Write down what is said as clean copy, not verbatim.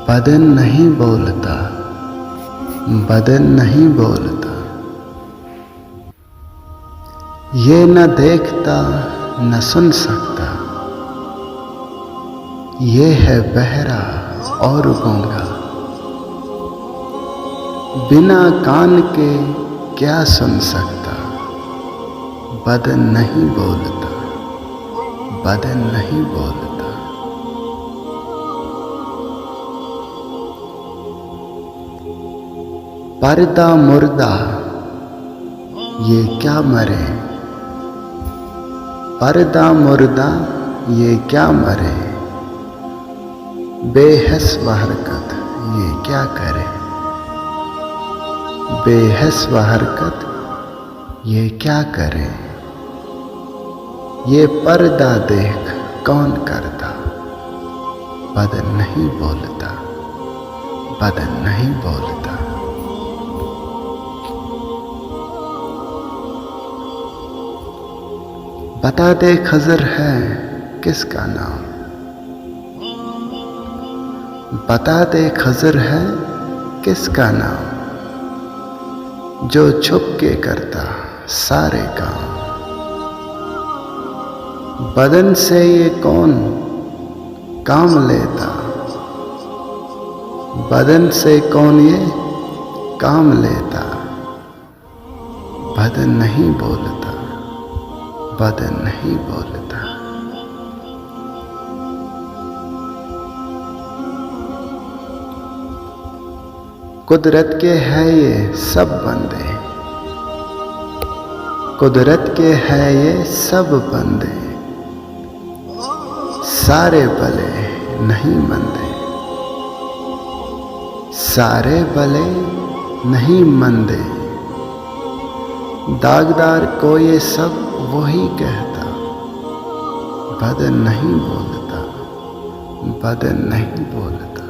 बदन नहीं बोलता, बदन नहीं बोलता। ये न देखता न सुन सकता, ये है बहरा और गूंगा। बिना कान के क्या सुन सकता, बदन नहीं बोलता, बदन नहीं बोलता। पर्दा मुर्दा ये क्या मरे, पर्दा मुर्दा ये क्या मरे। बेहस व हरकत ये क्या करे, बेहस व हरकत ये क्या करे। ये पर्दा देख कौन करता, बदन नहीं बोलता, बदन नहीं बोलता। बता दे खज़र है किसका नाम, बता दे खज़र है किसका नाम। जो छुप के करता सारे काम। बदन से ये कौन काम लेता, बदन से कौन ये काम लेता। बदन नहीं बोलता, बदन नहीं बोलता। कुदरत के है ये सब बंदे, कुदरत के है ये सब बंदे। सारे भले नहीं मंदे, सारे भले नहीं मंदे। दागदार को ये सब वही कहता, बदन नहीं बोलता, बदन नहीं बोलता।